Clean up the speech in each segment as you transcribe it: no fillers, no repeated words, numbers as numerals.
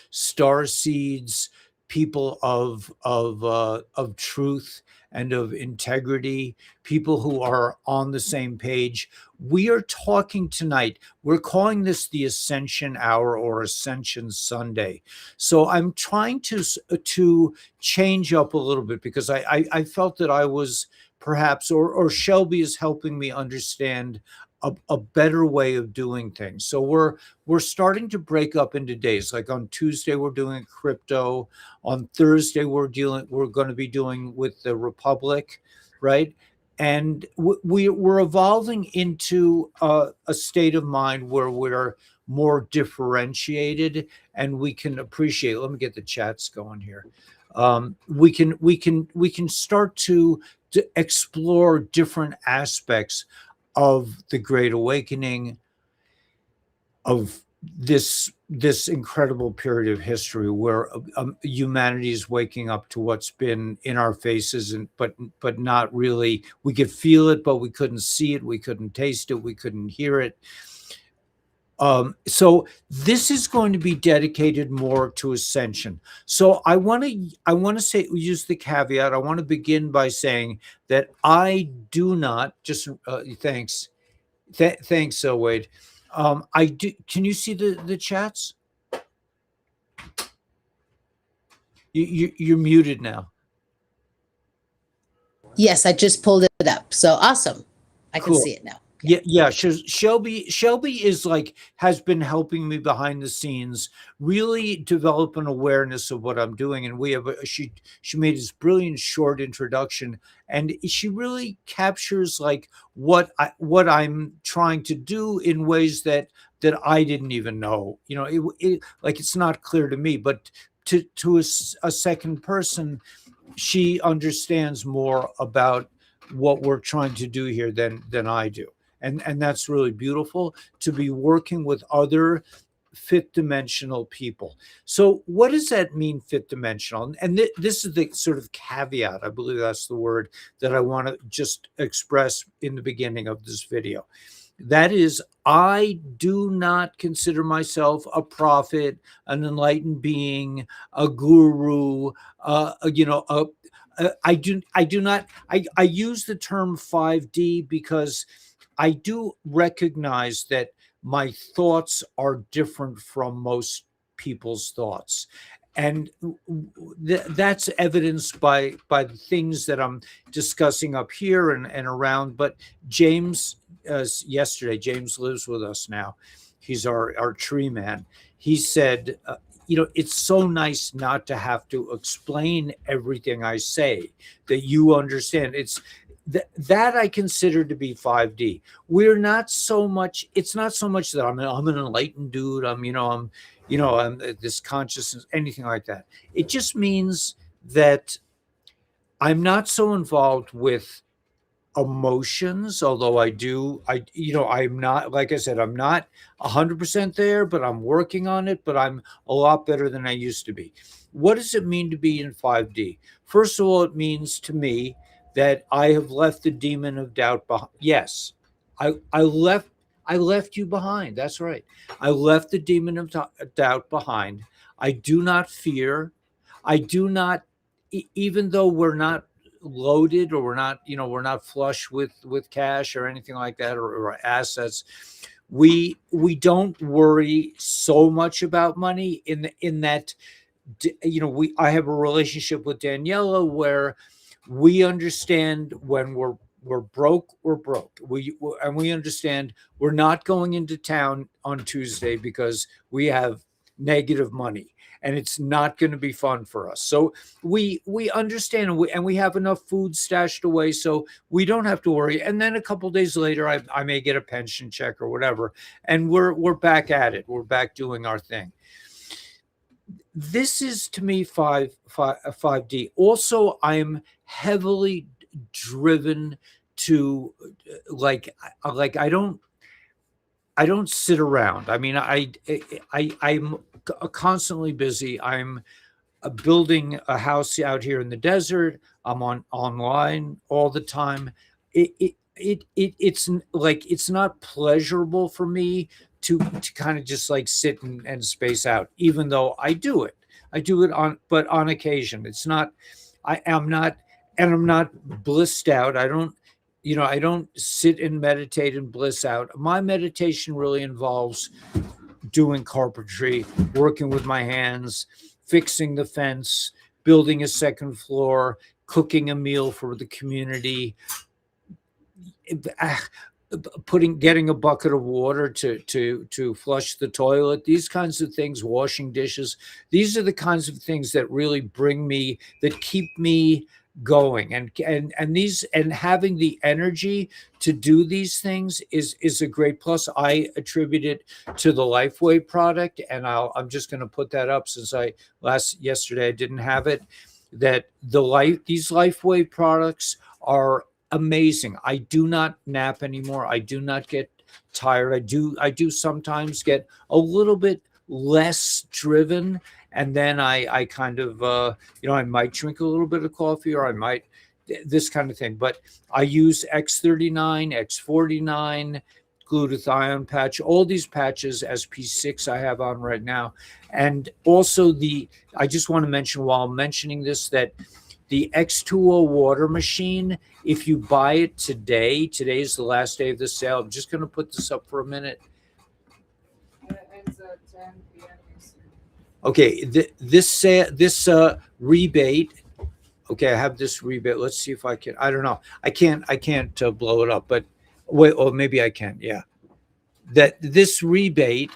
star seeds, people of truth and of integrity, people who are on the same page. We are talking tonight. We're calling this the Ascension Hour or Ascension Sunday. So I'm trying to change up a little bit because I felt that I was perhaps, or Shelby is helping me understand a better way of doing things. So we're starting to break up into days. Like on Tuesday, we're doing crypto. On Thursday, we're going to be doing with the Republic, right? And we're evolving into a state of mind where we're more differentiated and we can appreciate. Let me get the chats going here. We can start to explore different aspects of the Great Awakening, of this incredible period of history where humanity is waking up to what's been in our faces, and but not really. We could feel it, but we couldn't see it, we couldn't taste it, we couldn't hear it. So this is going to be dedicated more to ascension. So I want to say, use the caveat. I want to begin by saying that I do not just thanks, Wade. I do. Can you see the chats? You're muted now. Yes, I just pulled it up. So awesome. I can see it now. Yeah. Shelby is like, has been helping me behind the scenes, really develop an awareness of what I'm doing. And we have she made this brilliant short introduction, and she really captures like what I'm trying to do in ways that I didn't even know. You know, like it's not clear to me, but to a second person, she understands more about what we're trying to do here than I do. And that's really beautiful to be working with other fifth dimensional people. So what does that mean, fifth dimensional? And this is the sort of caveat, I believe that's the word that I want to just express in the beginning of this video. That is, I do not consider myself a prophet, an enlightened being, a guru, I do not. I use the term 5D because I do recognize that my thoughts are different from most people's thoughts. And that's evidenced by the things that I'm discussing up here and around. But James, yesterday, James lives with us now. He's our tree man. He said, it's so nice not to have to explain everything I say, that you understand. It's that I consider to be 5D. We're not so much. It's not so much that I'm an enlightened dude. I'm this consciousness, anything like that. It just means that I'm not so involved with emotions, although I'm not, like I said, I'm not 100% there, but I'm working on it, but I'm a lot better than I used to be. What does it mean to be in 5D? First of all, it means to me that I have left the demon of doubt behind. Yes, I left you behind. That's right. I left the demon of doubt behind. I do not fear. I do not, even though we're not loaded, or we're not flush with cash or anything like that, or assets, we don't worry so much about money in that I have a relationship with Daniela where we understand when we're broke, we're broke. And we understand we're not going into town on Tuesday because we have negative money and it's not going to be fun for us. So we understand, and we have enough food stashed away so we don't have to worry. And then a couple of days later, I may get a pension check or whatever, and we're back at it. We're back doing our thing. This is, to me, 5D. Also, I'm heavily driven to I don't sit around. I mean, I'm constantly busy. I'm building a house out here in the desert. I'm online all the time. It's like, it's not pleasurable for me to kind of just like sit and space out, even though I do it. I do it but on occasion. It's not, I am not, and I'm not blissed out. I don't sit and meditate and bliss out. My meditation really involves doing carpentry, working with my hands, fixing the fence, building a second floor, cooking a meal for the community, getting a bucket of water to flush the toilet, these kinds of things, washing dishes. These are the kinds of things that really that keep me going, and having the energy to do these things is a great plus. I attribute it to the Lifeway product, and I'm just going to put that up, since yesterday I didn't have it, that these Lifeway products are amazing. I do not nap anymore. I do not get tired. I do sometimes get a little bit less driven, and then I kind of I might drink a little bit of coffee, or I might this kind of thing. But I use X39, X49, glutathione patch, all these patches, SP6 I have on right now. And also I just want to mention, while I'm mentioning this, that the X2O water machine, if you buy it today's the last day of the sale. I'm just going to put this up for a minute. It ends at 10 p.m. Eastern. Okay, this rebate. Okay, I have this rebate. Let's see if I can. I don't know. I can't blow it up, but wait. Oh, maybe I can. Yeah, that this rebate,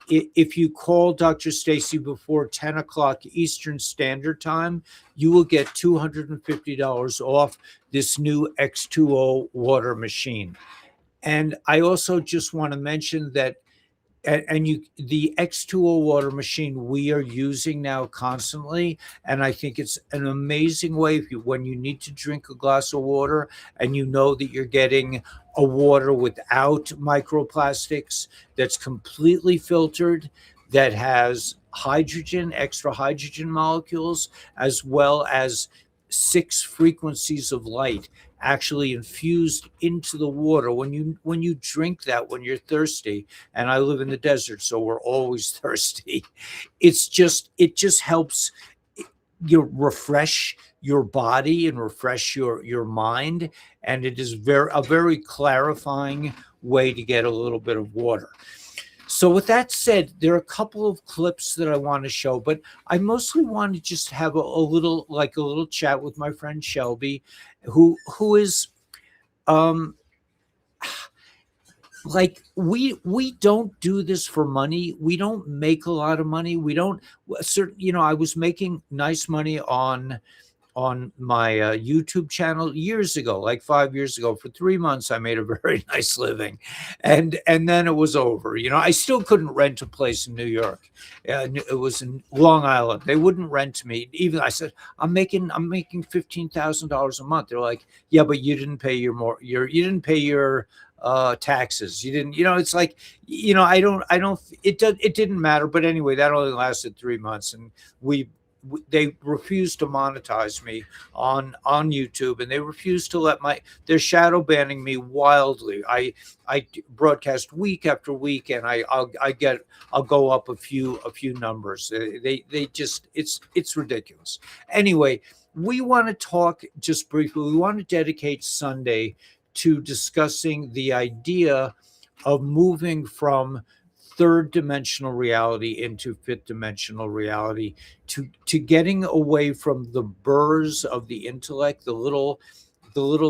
if you call Dr. Stacy before 10 o'clock Eastern Standard Time, you will get $250 off this new X2O water machine. And I also just want to mention that, the X2O water machine we are using now constantly, and I think it's an amazing way when you need to drink a glass of water and you know that you're getting a water without microplastics, that's completely filtered, that has extra hydrogen molecules, as well as 6 frequencies of light actually infused into the water. When you drink that, when you're thirsty, and I live in the desert, so we're always thirsty, it just helps you refresh your body and refresh your mind, and it is a very clarifying way to get a little bit of water. So with that said, there are a couple of clips that I want to show, but I mostly want to just have a little chat with my friend Shelby, who is like, we don't do this for money. We don't make a lot of money. We don't I was making nice money on my YouTube channel years ago, like 5 years ago. For 3 months, I made a very nice living, and then it was over. I still couldn't rent a place in New York. It was in Long Island. They wouldn't rent me. Even I said, I'm making $15,000 a month. They're like, yeah, but you didn't pay you didn't pay your taxes. You didn't. It's like, it didn't matter. But anyway, that only lasted 3 months, and they refused to monetize me on YouTube, and they refused to they're shadow banning me wildly. I broadcast week after week, and I'll go up a few numbers. They just, it's ridiculous. Anyway, we want to talk just briefly. We want to dedicate Sunday to discussing the idea of moving from third dimensional reality into fifth dimensional reality, to getting away from the burrs of the intellect, the little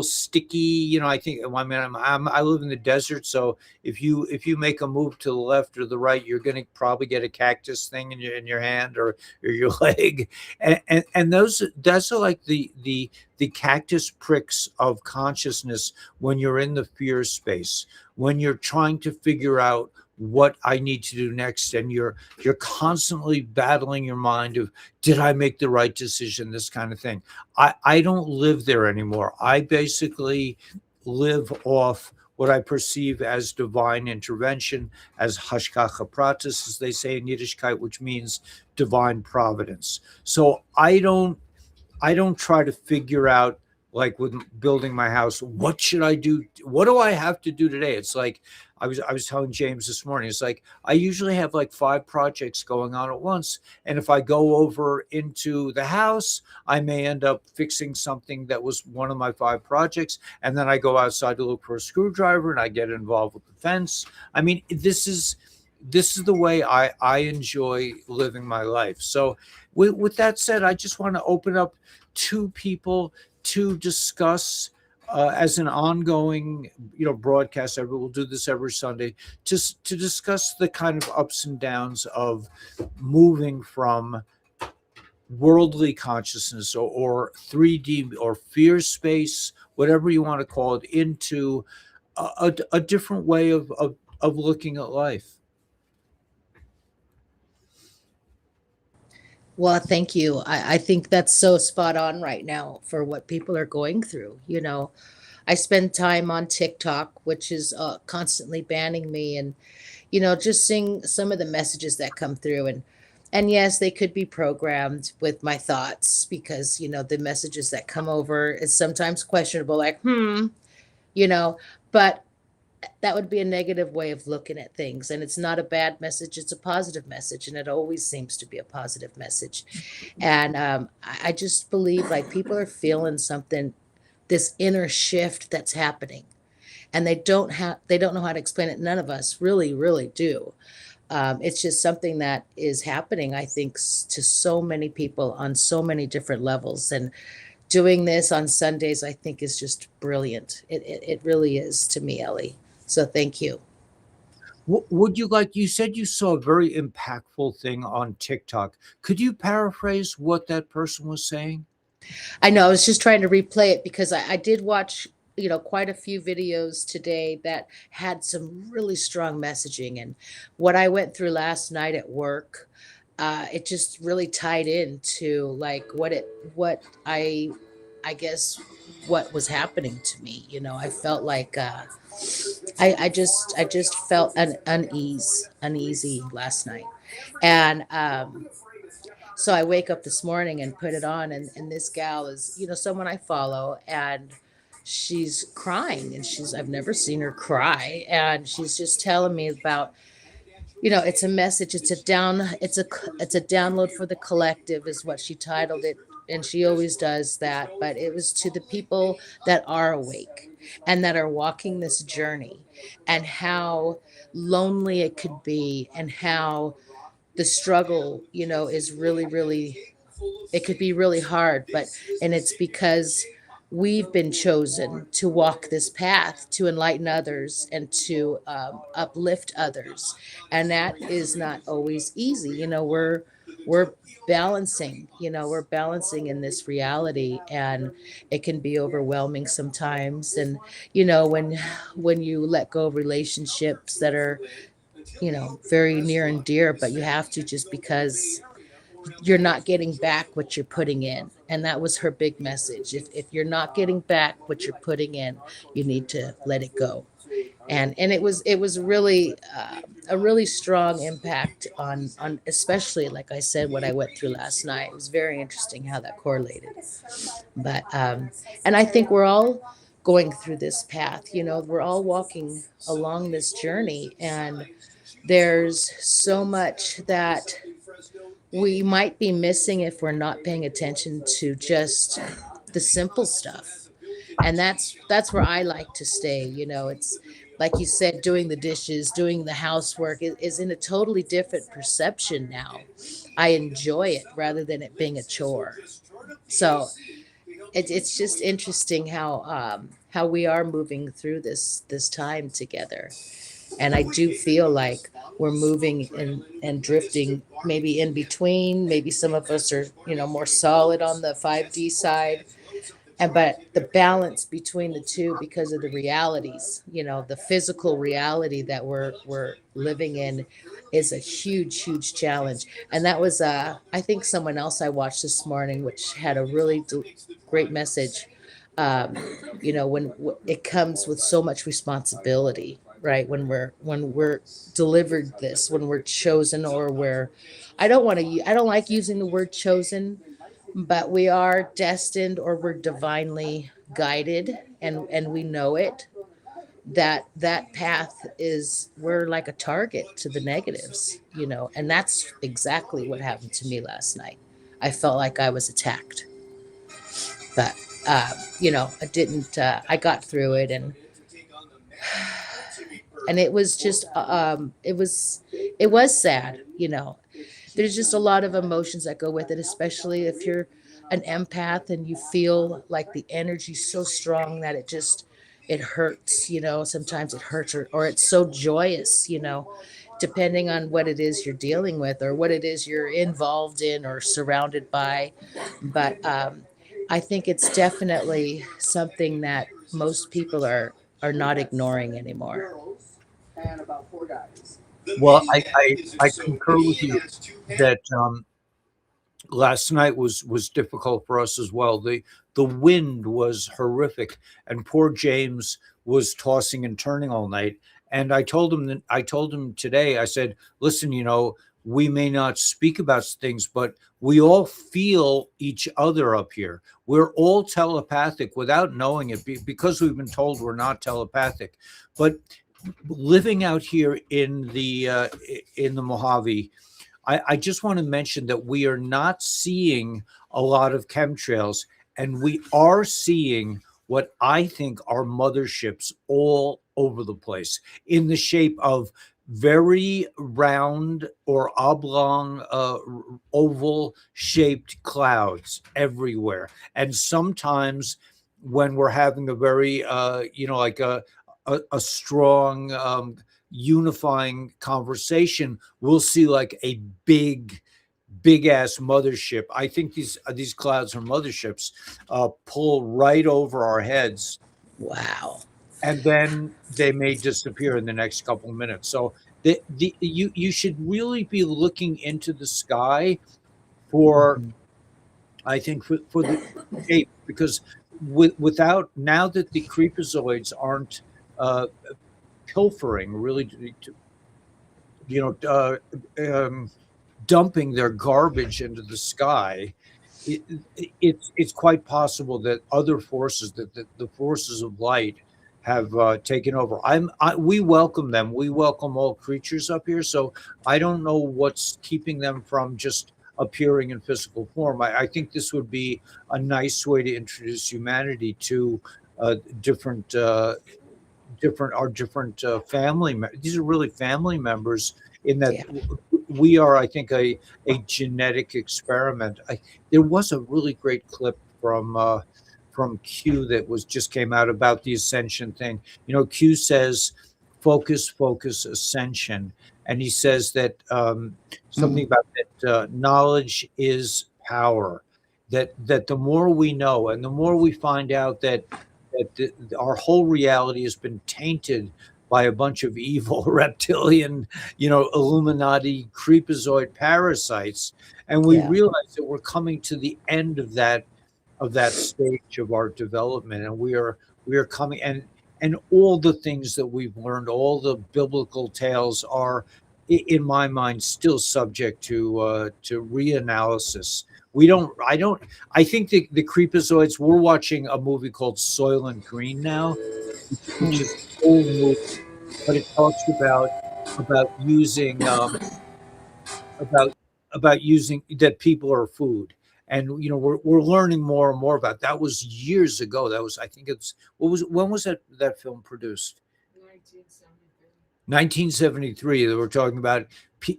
sticky, I think, I live in the desert, so if you make a move to the left or the right, you're going to probably get a cactus thing in your hand or your leg, and those are like the cactus pricks of consciousness when you're in the fear space, when you're trying to figure out what I need to do next, and you're constantly battling your mind of, did I make the right decision, this kind of thing. I don't live there anymore. I basically live off what I perceive as divine intervention, as hashgacha pratis, as they say in Yiddishkeit, which means divine providence. So I don't try to figure out, like with building my house, what should I do? What do I have to do today? It's like, I was telling James this morning, it's like I usually have like 5 projects going on at once. And if I go over into the house, I may end up fixing something that was one of my 5 projects. And then I go outside to look for a screwdriver and I get involved with the fence. I mean, this is the way I enjoy living my life. So with that said, I just want to open up to people to discuss as an ongoing, broadcast. We'll do this every Sunday, just to discuss the kind of ups and downs of moving from worldly consciousness or 3D or fear space, whatever you want to call it, into a different way of looking at life. Well, thank you. I think that's so spot on right now for what people are going through. I spend time on TikTok, which is constantly banning me, and just seeing some of the messages that come through, and yes, they could be programmed with my thoughts because the messages that come over is sometimes questionable, like you know, but that would be a negative way of looking at things, and it's not a bad message, it's a positive message, and it always seems to be a positive message. And I just believe like people are feeling something, this inner shift that's happening, and they don't know how to explain it. None of us really do. It's just something that is happening, I think, to so many people on so many different levels. And doing this on Sundays, I think, is just brilliant. It really is to me, Ellie. So thank you. Would you like, you said you saw a very impactful thing on TikTok. Could you paraphrase what that person was saying? I know, I was just trying to replay it because I did watch, quite a few videos today that had some really strong messaging. And what I went through last night at work, it just really tied into like I guess, what was happening to me. I felt like I just felt uneasy last night, and so I wake up this morning and put it on, and this gal is, someone I follow, and she's crying, and I've never seen her cry, and she's just telling me about, it's a message, it's a download for the collective, is what she titled it, and she always does that, but it was to the people that are awake and that are walking this journey, and how lonely it could be, and how the struggle, is really, it could be really hard, and it's because we've been chosen to walk this path to enlighten others and to uplift others, and that is not always easy. We're balancing, we're balancing in this reality, and it can be overwhelming sometimes. And when you let go of relationships that are very near and dear, but you have to, just because you're not getting back what you're putting in. And that was her big message. If you're not getting back what you're putting in, you need to let it go. And it was really a really strong impact on especially, like I said, what I went through last night. It was very interesting how that correlated. But and I think we're all going through this path. We're all walking along this journey, and there's so much that we might be missing if we're not paying attention to just the simple stuff. And that's where I like to stay. It's like you said, doing the dishes, doing the housework is in a totally different perception now. I enjoy it rather than it being a chore. So it's just interesting how we are moving through this time together. And I do feel like we're moving and drifting, maybe in between. Maybe some of us are, more solid on the 5D side. And but the balance between the two, because of the realities, the physical reality that we're living in, is a huge challenge. And that was I think someone else I watched this morning, which had a really great message. um, when it comes with so much responsibility, right? When we're delivered this, when we're chosen, or I don't like using the word chosen, but we are destined, or we're divinely guided, and we know it. that path is, we're like a target to the negatives, and that's exactly what happened to me last night. I felt like I was attacked, but I didn't. I got through it, and it was just it was sad. There's just a lot of emotions that go with it, especially if you're an empath and you feel like the energy's so strong that it hurts. Sometimes it hurts, or it's so joyous. Depending on what it is you're dealing with or what it is you're involved in or surrounded by. But I think it's definitely something that most people are not ignoring anymore. And about four guys. Well, I concur with you that last night was difficult for us as well. The wind was horrific, and poor James was tossing and turning all night. And I told him today. I said, "Listen, we may not speak about things, but we all feel each other up here. We're all telepathic without knowing it, because we've been told we're not telepathic. But living out here in the Mojave, I just want to mention that we are not seeing a lot of chemtrails, and we are seeing what I think are motherships all over the place in the shape of very round or oblong, oval shaped clouds everywhere. And sometimes when we're having a very, like a strong, unifying conversation, we'll see like a big ass mothership. I think these clouds are motherships, pull right over our heads, Wow. and then they may disappear in the next couple of minutes. So you should really be looking into the sky for, Mhm. I think, for the shape, because without, now that the creepazoids aren't uh, pilfering really you know uh, um, dumping their garbage into the sky, it's quite possible that other forces, that the forces of light have taken over. We welcome them. We welcome all creatures up here. So I don't know what's keeping them from just appearing in physical form. I think this would be a nice way to introduce humanity to different family. These are really family members, in that Yeah. we are, I think, a genetic experiment. There was a really great clip from Q that was just came out about the ascension thing. Q says, "Focus, focus, ascension," and he says that something Mm. about that knowledge is power. That the more we know, and the more we find out that our whole reality has been tainted by a bunch of evil reptilian, Illuminati creepazoid parasites, and we Yeah. realize that we're coming to the end of that stage of our development, and we are coming, and all the things that we've learned, all the biblical tales are, in my mind, still subject to reanalysis. We don't. I don't. I think the creepazoids. We're watching a movie called Soylent Green now, which is Mm. an old movie, but it talks about using about about using that people are food. And we're learning more and more about that. Was years ago. That was, I think, it's what was when was that film produced? 1973. 1973. They were talking about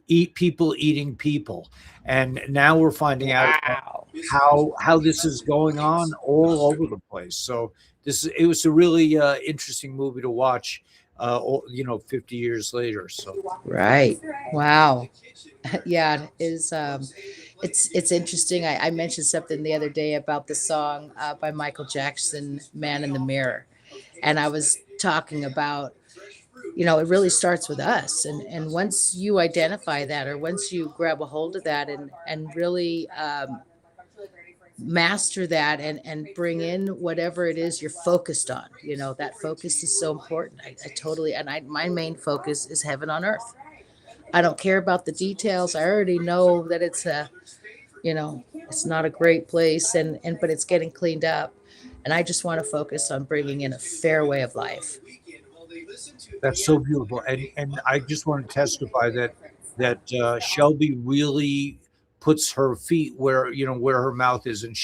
eat people eating people, and now we're finding out Wow. how this is going on all over the place. So it was a really interesting movie to watch, 50 years later. So Right. Wow. Yeah, it is it's interesting. I mentioned something the other day about the song by Michael Jackson, Man in the Mirror. And I was talking about, it really starts with us. And once you identify that, or once you grab a hold of that and really master that and bring in whatever it is you're focused on, that focus is so important. I totally, and my main focus is heaven on earth. I don't care about the details. I already know that it's not a great place, and but it's getting cleaned up, and I just want to focus on bringing in a fair way of life. That's so beautiful, and I just want to testify that Shelby really puts her feet where where her mouth is, and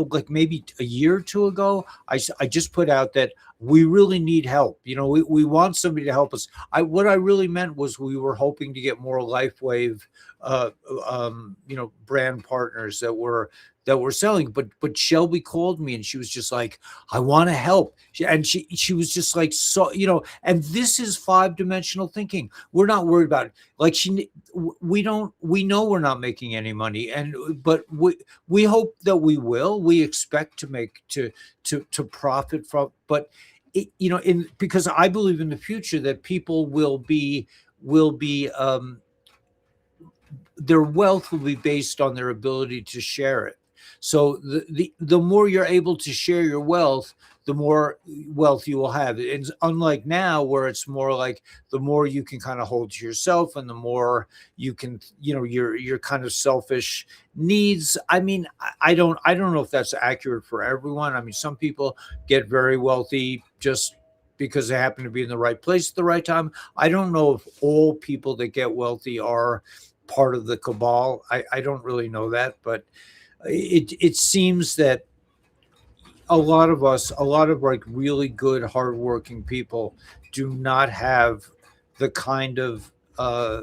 like maybe a year or two ago, I just put out that we really need help. We want somebody to help us. What I really meant was we were hoping to get more LifeWave, uh, brand partners that were selling. But Shelby called me and she was just like, I want to help. And she was just like, so, and this is 5-dimensional thinking. We're not worried about it. Like we know we're not making any money, but we hope that we will. We expect to make to profit from, but because I believe in the future that people will be their wealth will be based on their ability to share it. So the more you're able to share your wealth, the more wealth you will have. And unlike now, where it's more like the more you can kind of hold to yourself, and the more you can, your kind of selfish needs. I mean, I don't know if that's accurate for everyone. I mean, some people get very wealthy just because they happen to be in the right place at the right time. I don't know if all people that get wealthy are part of the cabal. I don't really know that, but it seems that a lot of like really good, hardworking people do not have the kind of uh,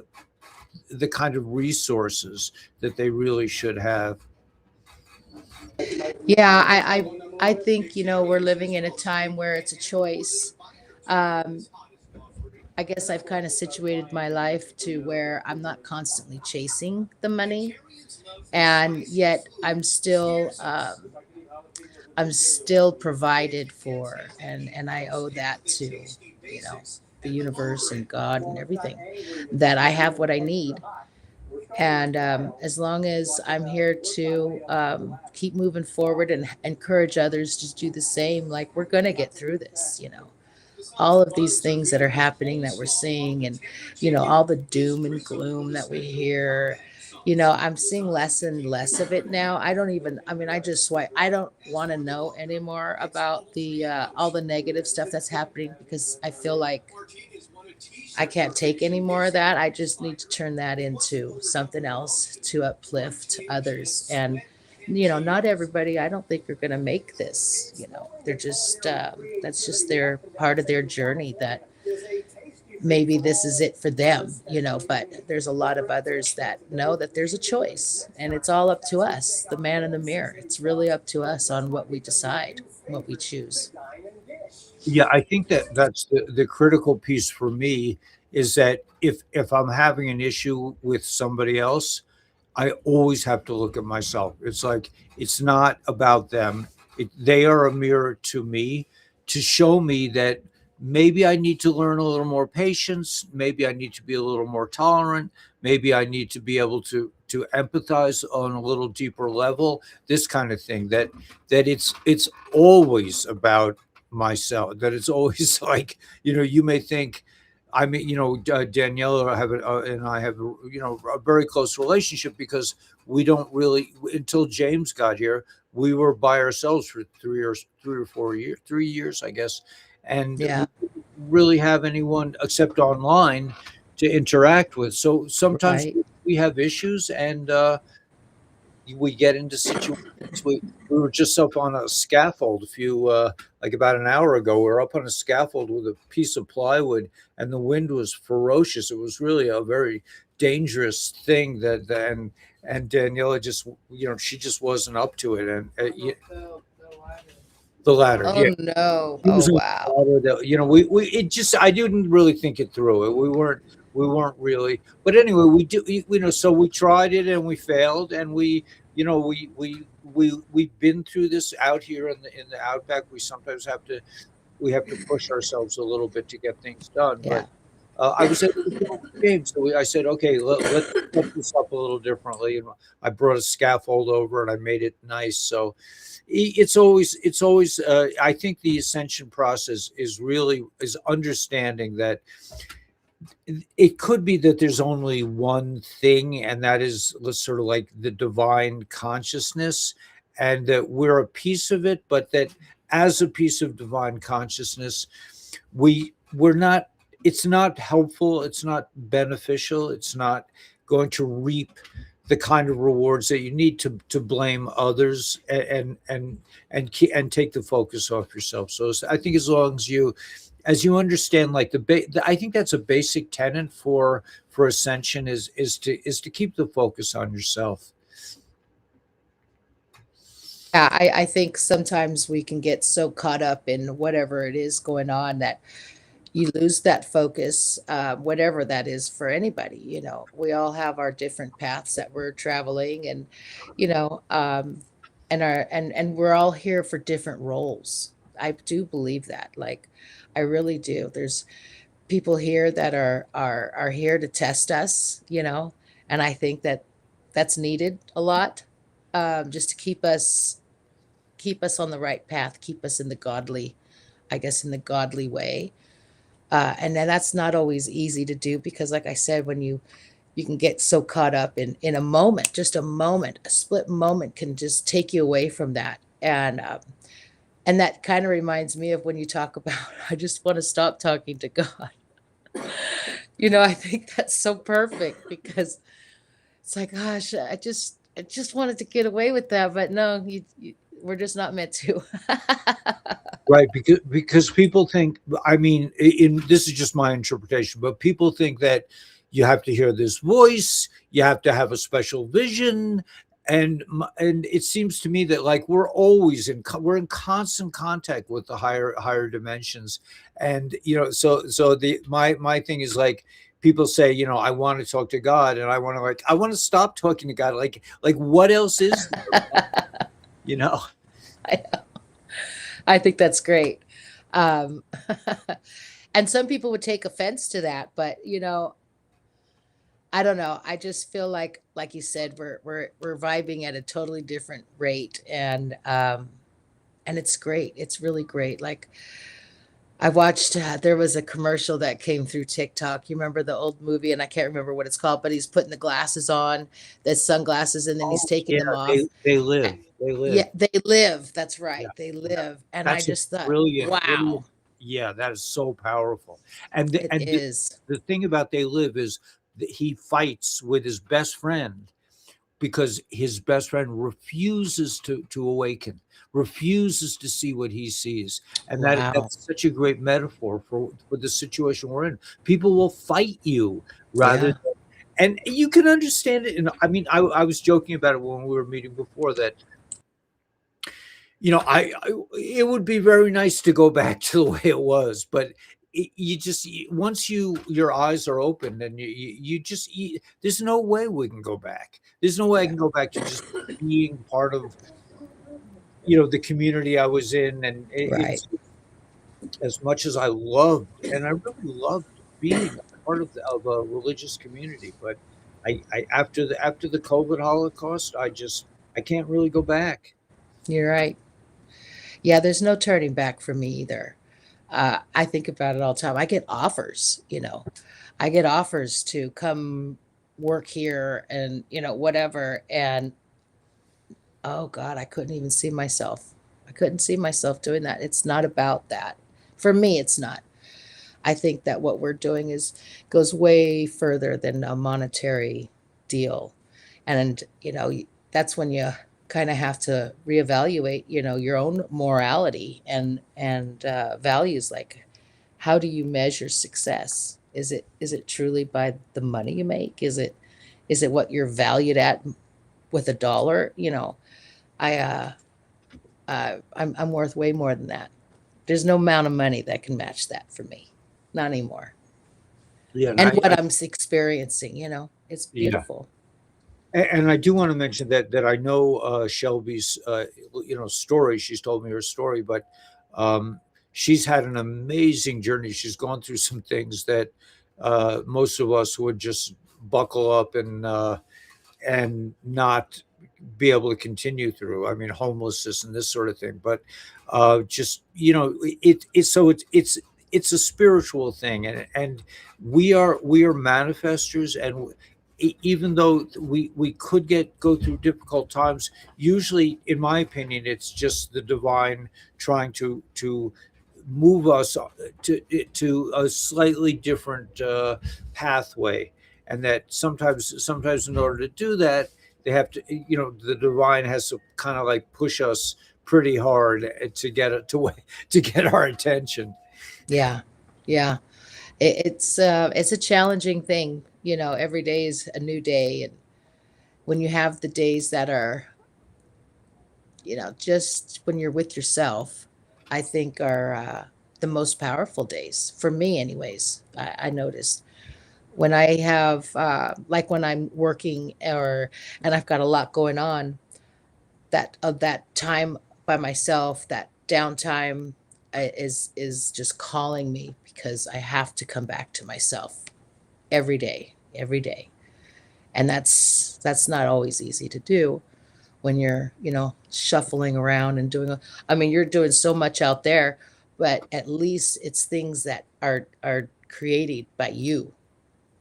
resources that they really should have. Yeah, I think, we're living in a time where it's a choice. Um, I guess I've kind of situated my life to where I'm not constantly chasing the money, and yet I'm still provided for, and I owe that to, the universe and God and everything, that I have what I need. And as long as I'm here to keep moving forward and encourage others to do the same, like, we're going to get through this. All of these things that are happening that we're seeing, and all the doom and gloom that we hear, I'm seeing less and less of it now. I mean, I just swipe. I don't want to know anymore about the all the negative stuff that's happening, because I feel like I can't take any more of that. I just need to turn that into something else to uplift others. And not everybody, I don't think, are going to make this. They're just that's just their part of their journey, that maybe this is it for them. But there's a lot of others that know that there's a choice, and it's all up to us, the man in the mirror. It's really up to us on what we decide, what we choose. Yeah, I think that that's the critical piece for me, is that if I'm having an issue with somebody else, I always have to look at myself. It's like it's not about them. They are a mirror to me to show me that maybe I need to learn a little more patience. Maybe I need to be a little more tolerant. Maybe I need to be able to empathize on a little deeper level. This kind of thing. That it's always about myself. That it's always like you may think. I mean, Daniela and I have, a very close relationship, because we don't really, until James got here, we were by ourselves for 3 years, 3 or 4 years, 3 years, I guess. And we Yeah, didn't really have anyone except online to interact with. So sometimes right. we have issues, and we get into situations. We were just up on a scaffold like about an hour ago. We were up on a scaffold with a piece of plywood, and the wind was ferocious. It was really a very dangerous thing. And Daniela just, she just wasn't up to it. And the ladder, Oh yeah. no. He Oh was on wow. the ladder that, we it just I didn't really think it through. We weren't really. But anyway, we do. So we tried it and we failed, and we've been through this out here in the outback. We have to push ourselves a little bit to get things done. Yeah. But I was able to go with James, so I said, okay, let's set this up a little differently. And I brought a scaffold over and I made it nice. So it's always. I think the ascension process is understanding that it could be that there's only one thing, and that is sort of like the divine consciousness, and that we're a piece of it, but that as a piece of divine consciousness, we're not, it's not helpful, it's not beneficial, it's not going to reap the kind of rewards that you need to blame others and take the focus off yourself. So I think as long as you understand like I think that's a basic tenet for ascension is to keep the focus on yourself. Yeah, I think sometimes we can get so caught up in whatever it is going on that you lose that focus, whatever that is for anybody. We all have our different paths that we're traveling, and you know, and we're all here for different roles. I do believe that, like, I really do. There's people here that are here to test us, and I think that that's needed a lot, just to keep us on the right path, keep us in the godly, I guess, in the godly way. And then that's not always easy to do because, like I said, when you can get so caught up in a moment, just a moment, a split moment can just take you away from that. And that kind of reminds me of when you talk about, I just want to stop talking to God. I think that's so perfect because it's like, gosh, I just wanted to get away with that, but no, we're just not meant to. Right, because people think, I mean, in this is just my interpretation, but people think that you have to hear this voice, you have to have a special vision, and it seems to me that like we're in constant contact with the higher dimensions, and so the my thing is like people say, I want to talk to God, and I want to stop talking to God, like what else is there, you know? I know. I think that's great. Um, and some people would take offense to that, but I don't know. I just feel like you said, we're vibing at a totally different rate, and it's great. It's really great. Like I watched, there was a commercial that came through TikTok. You remember the old movie, and I can't remember what it's called, but he's putting the glasses on, the sunglasses, and then he's Oh, taking yeah, them off. they live. They live. Yeah, they live. That's Yeah, right. They yeah. live. And I That's a just thought, brilliant. wow, Yeah, that is so powerful. And it is. the thing about they live is that he fights with his best friend because his best friend refuses to awaken, refuses to see what he sees, and Wow. that's such a great metaphor for the situation we're in. People will fight you rather Yeah. than, and you can understand it. And I mean, I was joking about it when we were meeting before that it would be very nice to go back to the way it was, but you just once your eyes are open and you just there's no way we can go back. There's no way I Yeah. can go back to just being part of the community I was in, and Right. as much as I loved, and I really loved being part of a religious community, but after the COVID Holocaust, I can't really go back. You're right. Yeah, there's no turning back for me either. I think about it all the time. I get offers. I get offers to come work here and, whatever. And oh God, I couldn't even see myself. I couldn't see myself doing that. It's not about that. For me, it's not. I think that what we're doing goes way further than a monetary deal. And, that's when you kind of have to reevaluate, your own morality and values. Like, how do you measure success? Is it truly by the money you make? Is it what you're valued at with a dollar? I I'm worth way more than that. There's no amount of money that can match that for me. Not anymore. Yeah, and And what I'm experiencing, it's yeah. beautiful. And I do want to mention that I know Shelby's story. She's told me her story, but she's had an amazing journey. She's gone through some things that most of us would just buckle up and not be able to continue through. I mean, homelessness and this sort of thing. But just it's a spiritual thing, and we are manifestors, and even though we could go through difficult times, usually, in my opinion, it's just the divine trying to move us to a slightly different pathway, and that sometimes in order to do that, they have to, the divine has to kind of like push us pretty hard to get it to get our attention. Yeah. Yeah. It's a challenging thing, every day is a new day. And when you have the days that are, just when you're with yourself, I think are the most powerful days for me, anyways. I noticed when I have, like when I'm working and I've got a lot going on, that time by myself, that downtime is just calling me because I have to come back to myself every day. And that's not always easy to do when you're, shuffling around and I mean, you're doing so much out there, but at least it's things that are created by you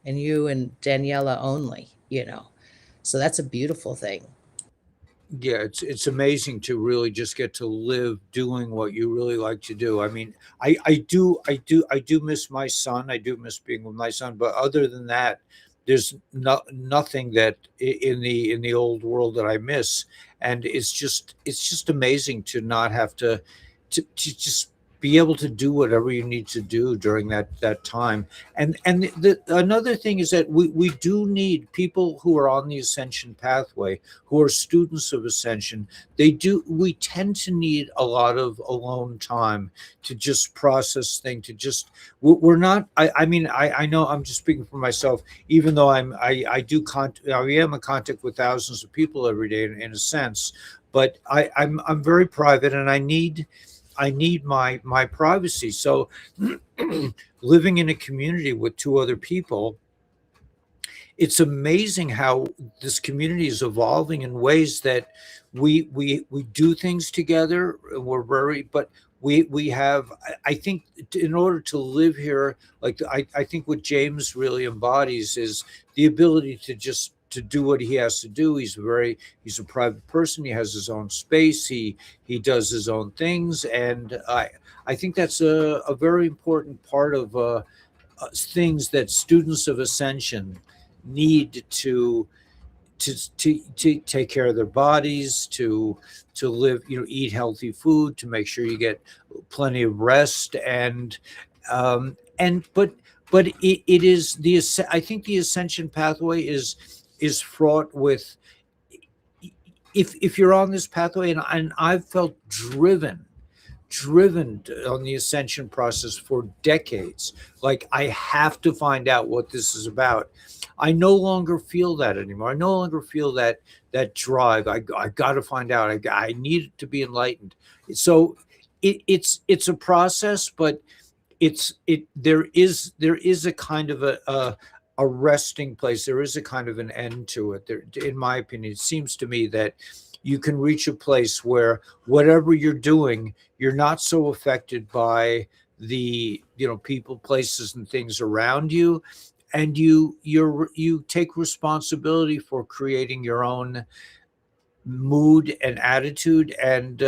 and you and Daniela only, So that's a beautiful thing. Yeah, it's amazing to really just get to live doing what you really like to do. I mean, I do miss my son. I do miss being with my son, but other than that, there's nothing that in the old world that I miss. And it's just amazing to not have to just be able to do whatever you need to do during that time. And another thing is that we do need people who are on the ascension pathway, who are students of ascension. We tend to need a lot of alone time to just process things, to just we're not, I mean, I know I'm just speaking for myself, even though I am in contact with thousands of people every day in a sense, but I'm very private, and I need my privacy. So living in a community with two other people, it's amazing how this community is evolving in ways that we do things together. We're very, but we have. I think in order to live here, like I think what James really embodies is the ability to do what he has to do. He's a private person. He has his own space. He does his own things, and I think that's a very important part of things that students of ascension need to take care of their bodies, to live, eat healthy food, to make sure you get plenty of rest, and but it is I think the ascension pathway is fraught with, if you're on this pathway, and I've felt driven on the ascension process for decades. Like, I have to find out what this is about. I no longer feel that anymore. I no longer feel that drive. I got to find out. I need to be enlightened. So it's a process, but there is a kind of a resting place. There is a kind of an end to it. In my opinion, it seems to me that you can reach a place where whatever you're doing, you're not so affected by the people, places, and things around you, and you take responsibility for creating your own mood and attitude, and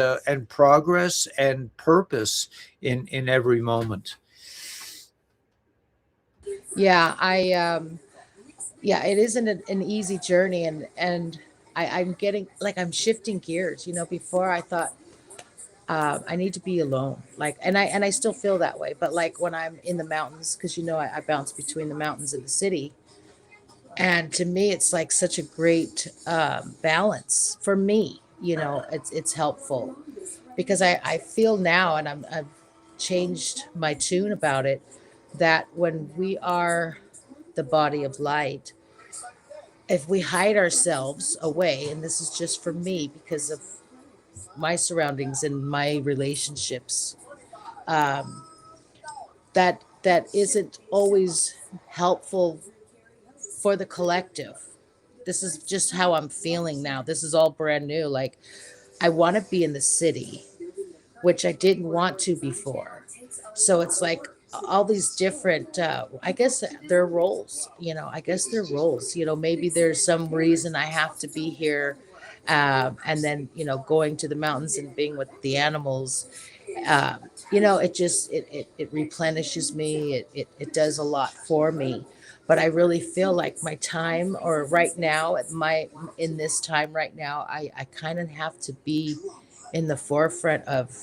progress and purpose in every moment. Yeah, yeah, it isn't an easy journey, and I'm getting, like, I'm shifting gears. Before I thought, I need to be alone, like, and I still feel that way. But like when I'm in the mountains, because I bounce between the mountains and the city, and to me, it's like such a great balance for me. It's helpful because I feel now, and I've changed my tune about it, that when we are the body of light, if we hide ourselves away, and this is just for me because of my surroundings and my relationships, um, that isn't always helpful for the collective. This is just how I'm feeling now. This is all brand new. Like, I want to be in the city, which I didn't want to before. So it's like all these different, I guess they're roles, I guess they're roles. Maybe there's some reason I have to be here. And then, going to the mountains and being with the animals It just it replenishes me. It does a lot for me. But I really feel like my time, or right now at my in this time right now, I kind of have to be in the forefront of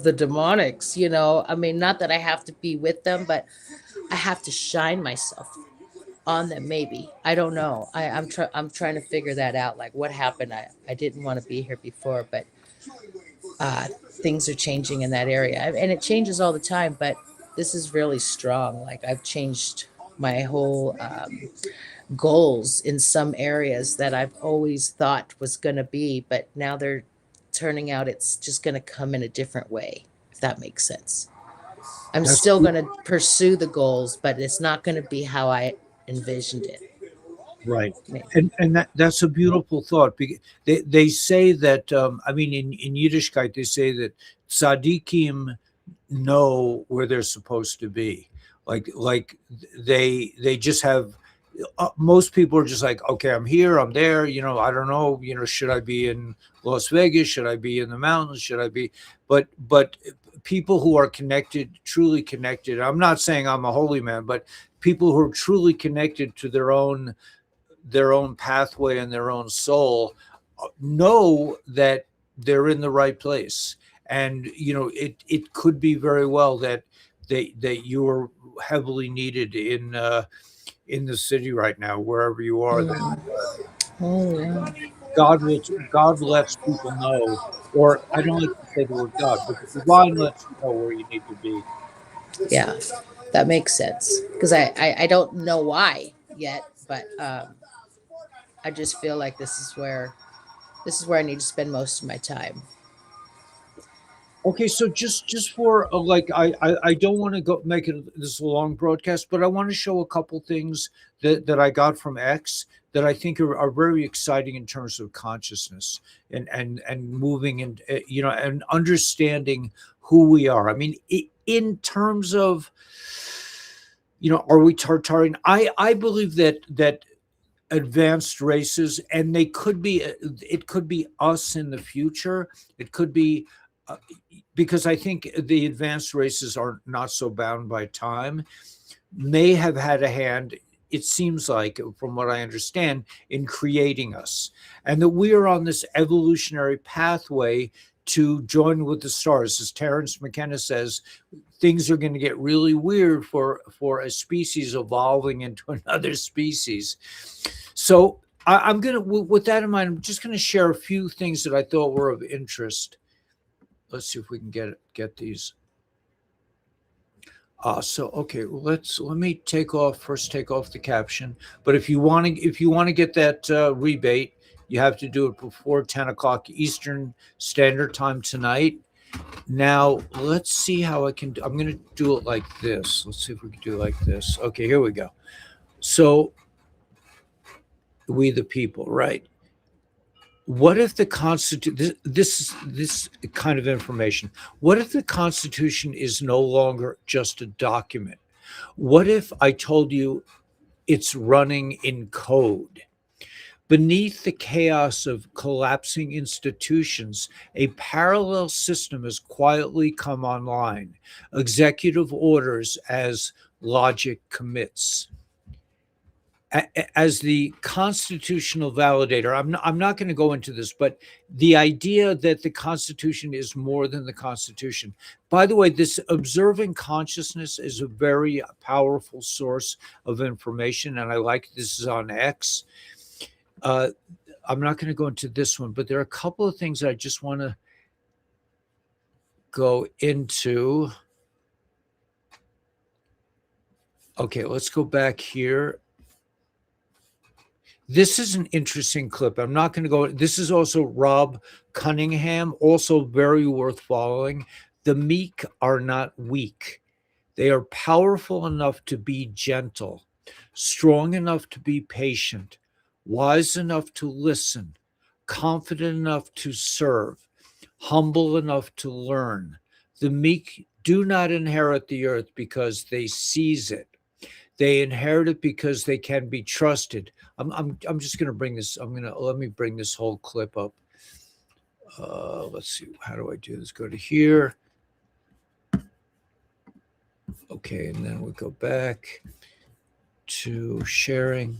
the demonics. I mean, not that I have to be with them, but I have to shine myself on them. Maybe, I don't know. I'm trying to figure that out. Like, what happened? I didn't want to be here before, but things are changing in that area, and it changes all the time. But this is really strong. Like, I've changed my whole goals in some areas that I've always thought was going to be, but now they're turning out it's just going to come in a different way, if that makes sense. I'm That's still going to pursue the goals, but it's not going to be how I envisioned it. right. Maybe. And that's a beautiful thought. They say that, I mean, in Yiddishkeit, they say that tzaddikim know where they're supposed to be. Like they just have, most people are just like, okay, I'm here, I'm there, I don't know, should I be in Las Vegas? Should I be in the mountains? Should I be, but people who are connected, truly connected, I'm not saying I'm a holy man, but people who are truly connected to their own pathway and their own soul know that they're in the right place. And it could be very well that that you are heavily needed in the city right now, wherever you are, that Oh, yeah. God lets people know, or I don't like to say the word God, but the divine lets you know where you need to be. Yeah, that makes sense. Because I don't know why yet, but I just feel like this is where I need to spend most of my time. Okay, so just for like I don't want to go make it this a long broadcast, but I want to show a couple things that I got from X that I think are very exciting in terms of consciousness and moving and and understanding who we are. I mean, in terms of are we Tartarian? I believe that advanced races, and they could be, it could be us in the future. It could be, uh, because I think the advanced races are not so bound by time, may have had a hand, it seems like, from what I understand, in creating us, and that we are on this evolutionary pathway to join with the stars. As Terence McKenna says, things are going to get really weird for a species evolving into another species. So I'm going to, with that in mind, I'm just going to share a few things that I thought were of interest. Let's see if we can get these. So okay, let me take off the caption. But if you want to get that rebate, you have to do it before 10 o'clock Eastern Standard Time tonight. Now let's see how I can. I'm going to do it like this. Let's see if we can do it like this. Okay, here we go. So we the people, right? What if the Constitution, this kind of information, what if the Constitution is no longer just a document? What if I told you it's running in code? Beneath the chaos of collapsing institutions, a parallel system has quietly come online. Executive orders as logic commits. As the constitutional validator, I'm not going to go into this, but the idea that the Constitution is more than the Constitution. By the way, this observing consciousness is a very powerful source of information, and I like this is on X. I'm not going to go into this one, but there are a couple of things I just want to go into. Okay, let's go back here. This is an interesting clip. I'm not going to go. This is also Rob Cunningham, also very worth following. The meek are not weak. They are powerful enough to be gentle, strong enough to be patient, wise enough to listen, confident enough to serve, humble enough to learn. The meek do not inherit the earth because they seize it. They inherit it because they can be trusted. I'm just going to bring this. Let me bring this whole clip up. Let's see, how do I do this? Go to here. Okay, and then we go back to sharing.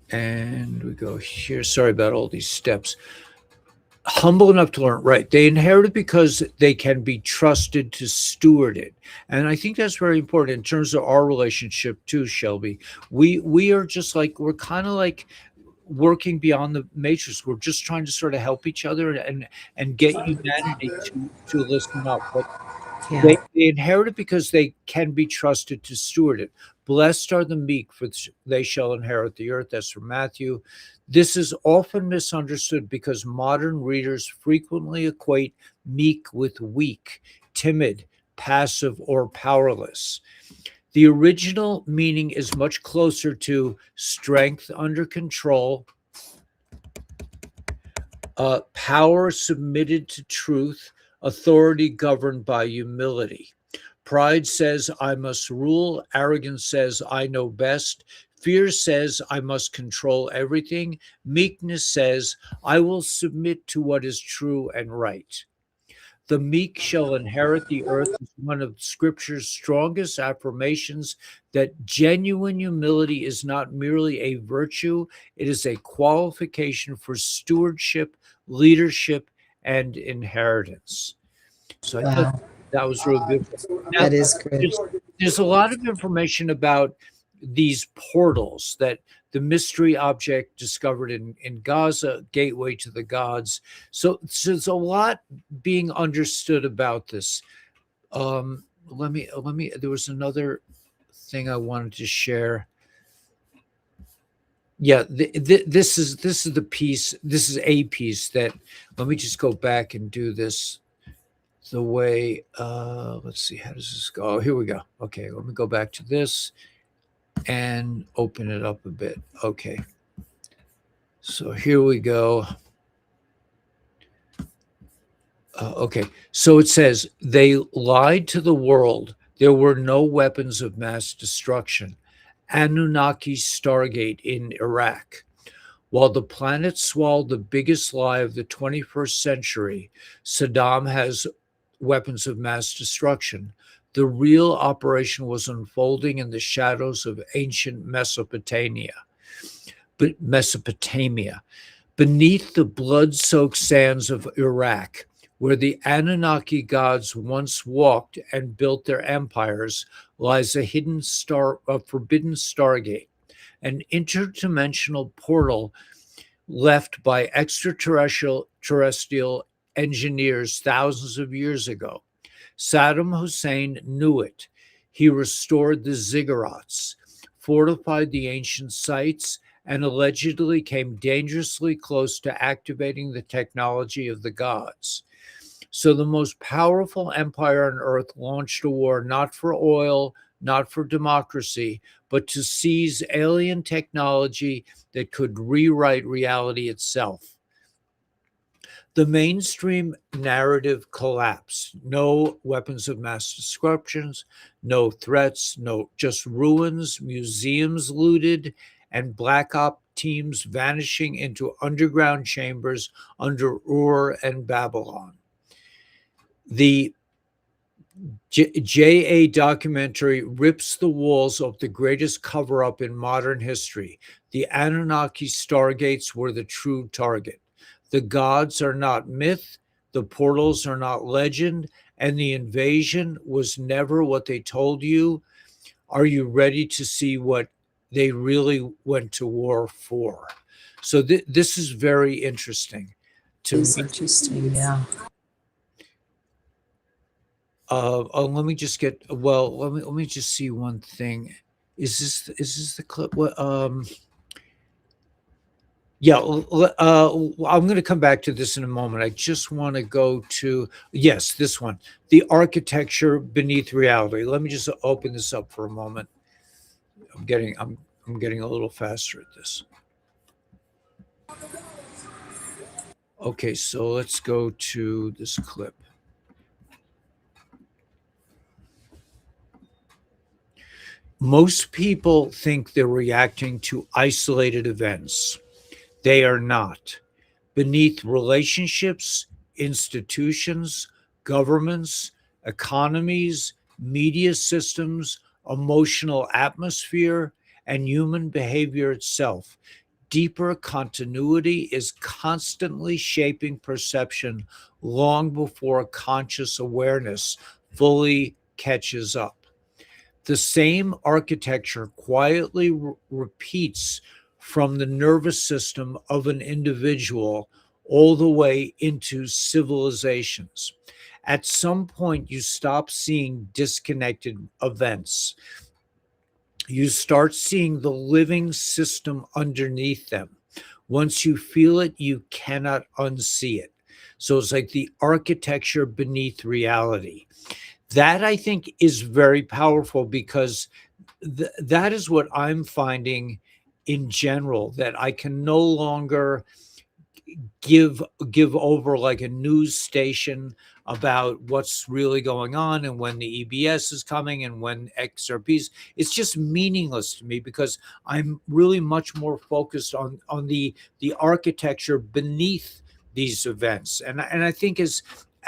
And we go here. Sorry about all these steps. Humble enough to learn, right? They inherit it because they can be trusted to steward it. And I think that's very important in terms of our relationship too, Shelby. We are just like, we're kind of like working beyond the matrix. We're just trying to sort of help each other and get humanity to listen up. But Yeah. they inherit it because they can be trusted to steward it. Blessed are the meek, for they shall inherit the earth. That's from Matthew. This is often misunderstood because modern readers frequently equate meek with weak, timid, passive, or powerless. The original meaning is much closer to strength under control, power submitted to truth, authority governed by humility. Pride says, I must rule. Arrogance says, I know best. Fear says, I must control everything. Meekness says, I will submit to what is true and right. The meek shall inherit the earth is one of Scripture's strongest affirmations that genuine humility is not merely a virtue, it is a qualification for stewardship, leadership, and inheritance. So I thought Wow. that was really beautiful. Now, That is good. there's a lot of information about these portals that the mystery object discovered in Gaza, gateway to the gods. So there's a lot being understood about this. Let me, there was another thing I wanted to share. Yeah, this is the piece. This is a piece that, let me just go back and do this the way, let's see, how does this go? Oh, here we go. Okay, let me go back to this and open it up a bit. Okay, so here we go. Okay, so it says, they lied to the world. There were no weapons of mass destruction. Anunnaki Stargate in Iraq. While the planet swallowed the biggest lie of the 21st century, Saddam has weapons of mass destruction. The real operation was unfolding in the shadows of ancient Mesopotamia. Beneath the blood-soaked sands of Iraq, where the Anunnaki gods once walked and built their empires, lies a hidden forbidden stargate, an interdimensional portal left by extraterrestrial engineers thousands of years ago. Saddam Hussein knew it. He restored the ziggurats, fortified the ancient sites, and allegedly came dangerously close to activating the technology of the gods. So the most powerful empire on earth launched a war not for oil, not for democracy, but to seize alien technology that could rewrite reality itself. The mainstream narrative collapsed. No weapons of mass destruction, no threats, no, just ruins, museums looted, and black op teams vanishing into underground chambers under Ur and Babylon. The JA documentary rips the walls of the greatest cover-up in modern history. The Anunnaki stargates were the true target. The gods are not myth, the portals are not legend, and the invasion was never what they told you. Are you ready to see what they really went to war for? So this is very interesting to It's me. interesting. Yeah. Let me just get, well, let me just see one thing. Is this the clip? What yeah, I'm going to come back to this in a moment. I just want to go to, yes, this one, the architecture beneath reality. Let me just open this up for a moment. I'm getting a little faster at this. Okay, so let's go to this clip. Most people think they're reacting to isolated events. They are not. Beneath relationships, institutions, governments, economies, media systems, emotional atmosphere, and human behavior itself, deeper continuity is constantly shaping perception long before conscious awareness fully catches up. The same architecture quietly repeats from the nervous system of an individual all the way into civilizations. At some point, you stop seeing disconnected events. You start seeing the living system underneath them. Once you feel it, you cannot unsee it. So it's like the architecture beneath reality. That I think is very powerful because that is what I'm finding in general, that I can no longer give give over like a news station about what's really going on and when the EBS is coming and when XRPs. It's just meaningless to me because I'm really much more focused on the architecture beneath these events. And I think as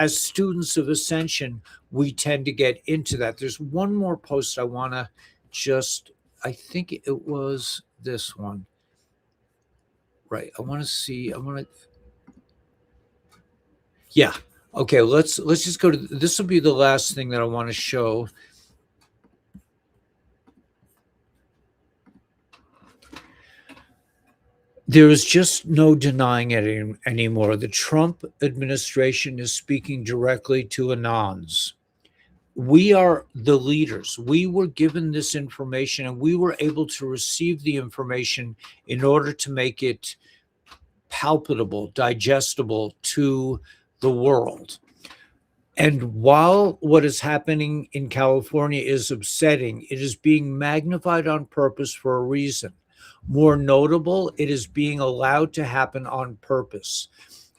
students of Ascension, we tend to get into that. There's one more post I want to just, I think it was this one. Right. I want to yeah. Okay, let's just go to this will be the last thing that I want to show. There is just no denying it anymore. The Trump administration is speaking directly to Anons. We are the leaders. We were given this information and we were able to receive the information in order to make it palpable, digestible to the world. And while what is happening in California is upsetting, it is being magnified on purpose for a reason. More notable, it is being allowed to happen on purpose.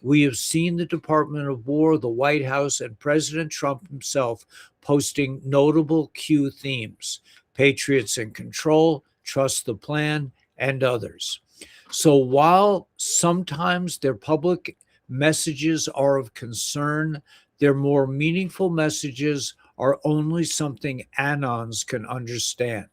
We have seen the Department of War, the White House, and President Trump himself posting notable Q themes: Patriots in Control, Trust the Plan, and others. So while sometimes their public messages are of concern, their more meaningful messages are only something Anons can understand.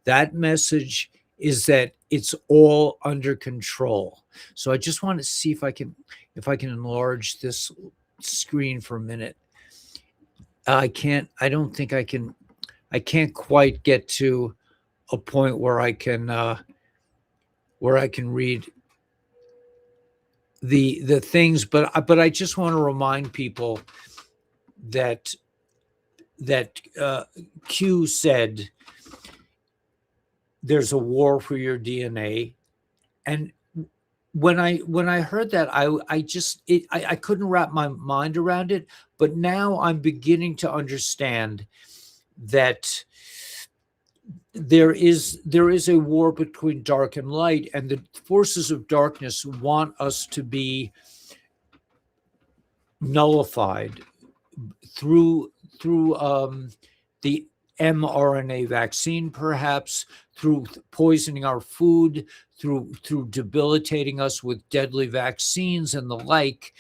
That message is that it's all under control. So I just want to see if I can enlarge this screen for a minute. I can't quite get to a point where I can read the things, but I just want to remind people that Q said there's a war for your DNA, and when I heard that, I couldn't wrap my mind around it, but now I'm beginning to understand that there is a war between dark and light, and the forces of darkness want us to be nullified through the mRNA vaccine, perhaps through poisoning our food, through debilitating us with deadly vaccines and the like,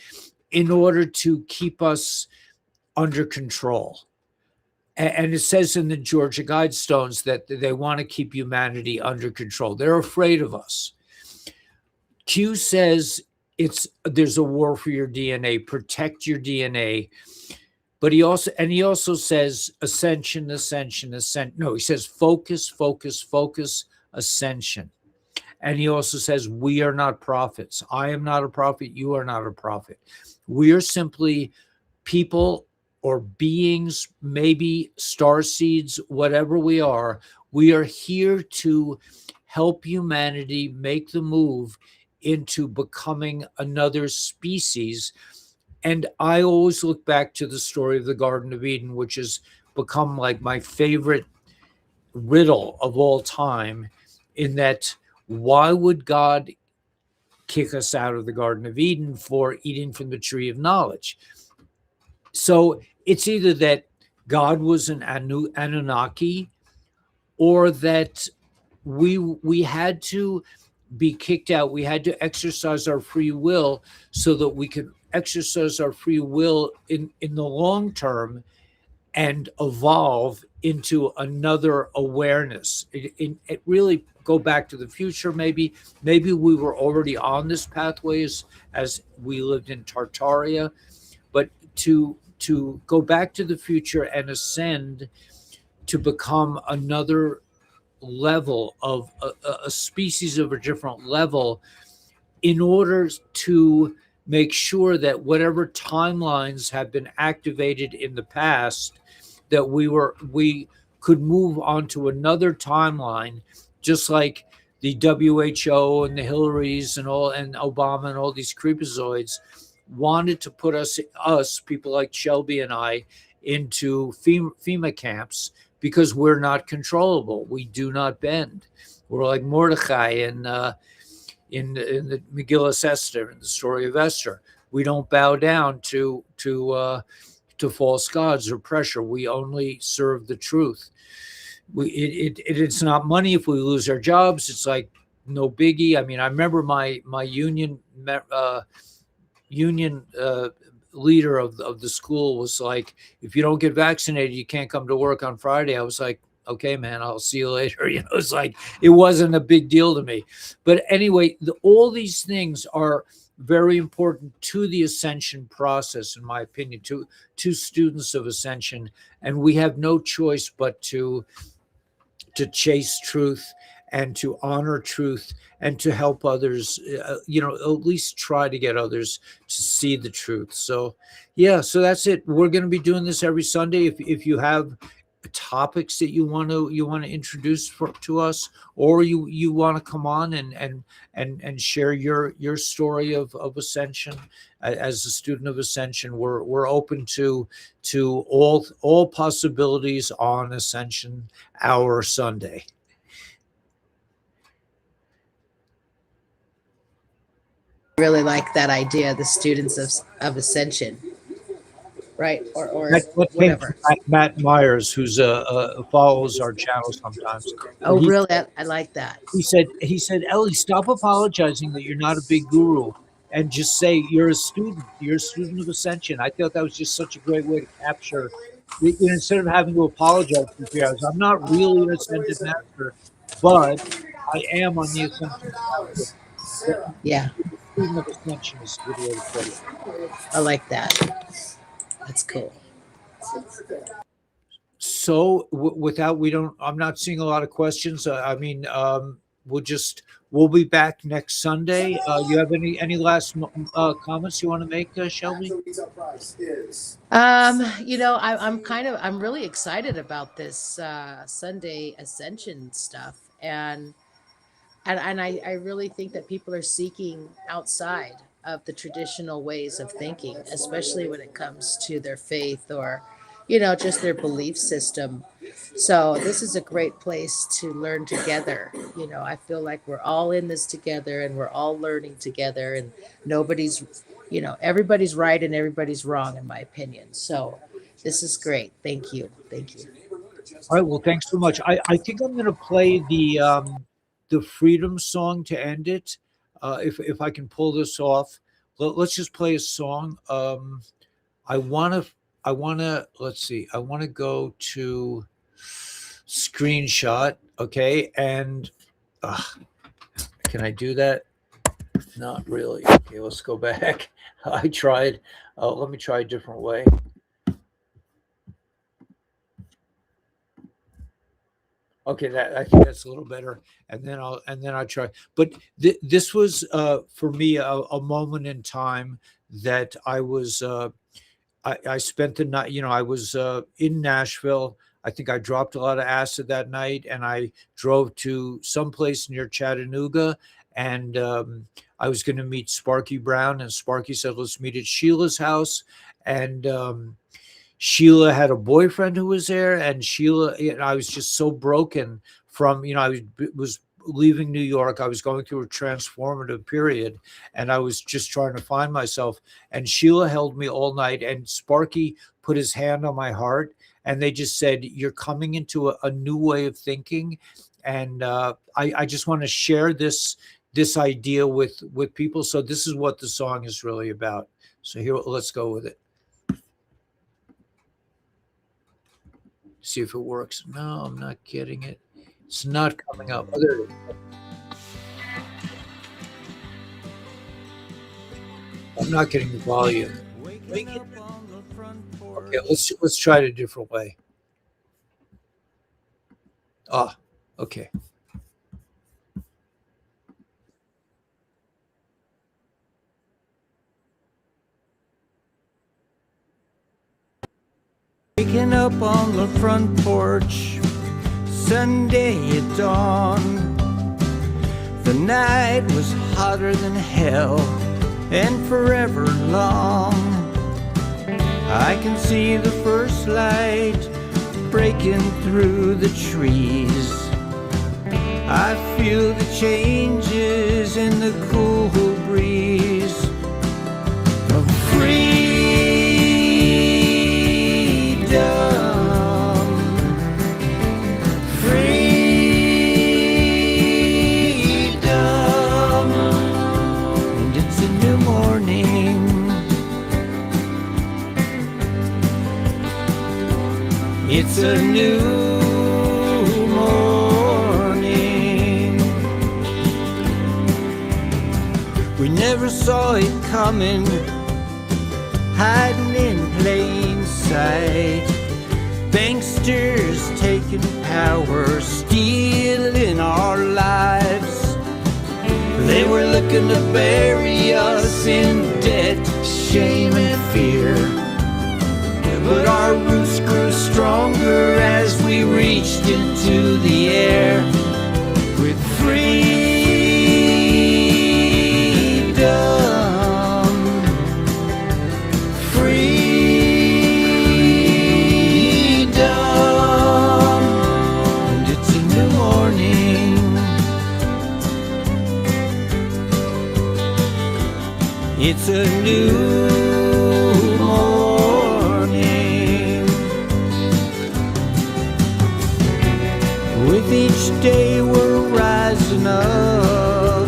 in order to keep us under control. And it says in the Georgia Guidestones that they want to keep humanity under control. They're afraid of us. Q says there's a war for your DNA, protect your DNA. But he also says ascension. No, he says focus, ascension. And he also says we are not prophets. I am not a prophet. You are not a prophet. We are simply people or beings, maybe star seeds, whatever we are. We are here to help humanity make the move into becoming another species. And I always look back to the story of the Garden of Eden, which has become like my favorite riddle of all time, in that why would God kick us out of the Garden of Eden for eating from the tree of knowledge? So it's either that God was an Anunnaki, or that we had to be kicked out. We had to exercise our free will so that we could exercise our free will in the long term and evolve into another awareness. It really go back to the future. Maybe we were already on this pathway as we lived in Tartaria, but to go back to the future and ascend to become another level of a species of a different level, in order to make sure that whatever timelines have been activated in the past, that we could move on to another timeline, just like the WHO and the Hillarys and all, and Obama and all these creepazoids wanted to put us people like Shelby and I into FEMA camps, because we're not controllable. We do not bend. We're like Mordecai in the Megillah Esther, in the story of Esther. We don't bow down to false gods or pressure. We only serve the truth. It's not money if we lose our jobs. It's like no biggie. I mean, I remember my union leader of the school was like, if you don't get vaccinated, you can't come to work on Friday. I was like, okay, man, I'll see you later. It's like, it wasn't a big deal to me. But anyway, all these things are very important to the ascension process, in my opinion, to students of ascension. And we have no choice but to chase truth and to honor truth and to help others, at least try to get others to see the truth. So, yeah, so that's it. We're going to be doing this every Sunday. If you have topics that you want to introduce to us, or you want to come on and share your story of ascension as a student of ascension, we're open to all possibilities on Ascension Hour Sunday. Really like that idea, the students of ascension, right? Or That came whatever. from Matt Myers, who's follows our channel sometimes. Oh, He really? I like that. he said, Ellie, stop apologizing that you're not a big guru, and just say you're a student. You're a student of ascension. I thought that was just such a great way to capture. Instead of having to apologize for 3 hours, I'm not really an ascended master, but I am on the ascension pathway. Yeah, Student of ascension is a good way to put it. I like that. That's cool. So I'm not seeing a lot of questions. We'll be back next Sunday. You have any last comments you want to make, Shelby? I'm really excited about this Sunday Ascension stuff, and I really think that people are seeking outside of the traditional ways of thinking, especially when it comes to their faith or, just their belief system. So this is a great place to learn together. I feel like we're all in this together and we're all learning together, and everybody's right and everybody's wrong, in my opinion. So this is great. Thank you. Thank you. All right. Well, thanks so much. I think I'm going to play the freedom song to end it. If I can pull this off, let's just play a song. I want to let's see. I want to go to screenshot. Okay. And can I do that? Not really. Okay. Let's go back. I tried. Let me try a different way. Okay, I think that's a little better, and then I'll try. But this was for me a moment in time that I was I spent the night. I was in Nashville. I think I dropped a lot of acid that night, and I drove to someplace near Chattanooga, and I was going to meet Sparky Brown, and Sparky said, "Let's meet at Sheila's house," and Sheila had a boyfriend who was there, and Sheila, I was just so broken from, I was leaving New York. I was going through a transformative period, and I was just trying to find myself. And Sheila held me all night, and Sparky put his hand on my heart, and they just said, "You're coming into a new way of thinking." And I just want to share this this idea with people. So this is what the song is really about. So here, let's go with it. See if it works. No, I'm not getting it. It's not coming up. Oh, there it is. I'm not getting the volume. Okay, let's try it a different way. Ah, okay. Waking up on the front porch, Sunday at dawn. The night was hotter than hell and forever long. I can see the first light breaking through the trees. I feel the changes in the cool breeze of freedom, freedom. And it's a new morning. It's a new morning. We never saw it coming, hiding in plain sight. Banksters taking power, stealing our lives. They were looking to bury us in debt, shame and fear. But our roots grew stronger as we reached into the air with freedom, freedom. And it's a new morning. It's a new morning. With each day we're rising up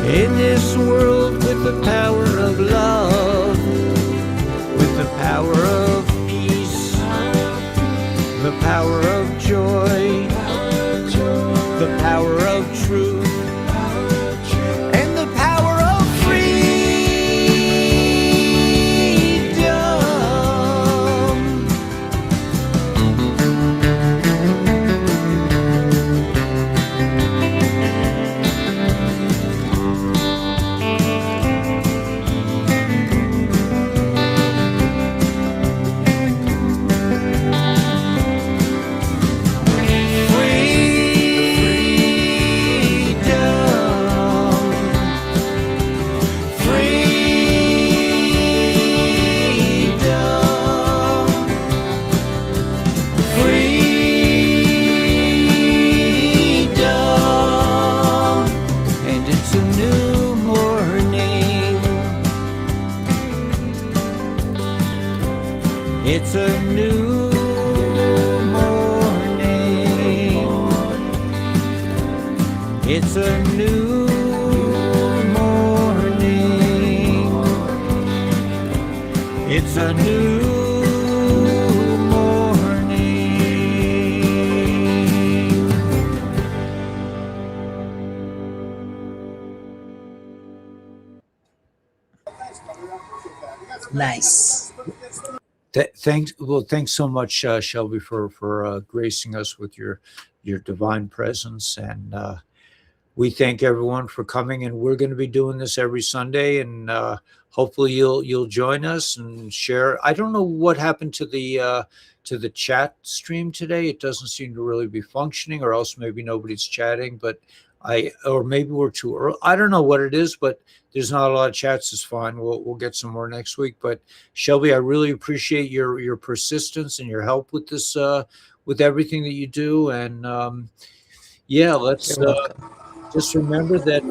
in this world with the power of love, with the power of peace, the power of joy, the power of truth, and the power of freedom. And it's a new morning. It's a new morning. It's a new morning. It's a new morning. Nice. Thanks. Well, thanks so much, Shelby, for gracing us with your divine presence, and we thank everyone for coming. And we're going to be doing this every Sunday, and hopefully you'll join us and share. I don't know what happened to the chat stream today. It doesn't seem to really be functioning, or else maybe nobody's chatting. But or maybe we're too early. I don't know what it is, but there's not a lot of chats. It's fine. We'll get some more next week. But Shelby, I really appreciate your persistence and your help with this, with everything that you do. And yeah, let's just remember that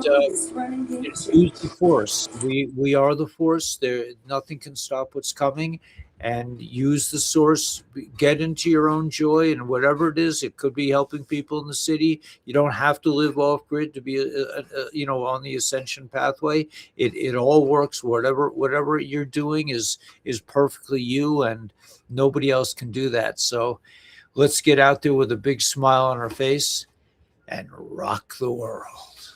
use the force. We are the force. There, nothing can stop what's coming. and use the source, get into your own joy, and whatever it is, it could be helping people in the city. You don't have to live off grid to be on the ascension pathway. It all works. Whatever you're doing is perfectly you, and nobody else can do that. So let's get out there with a big smile on our face and rock the world.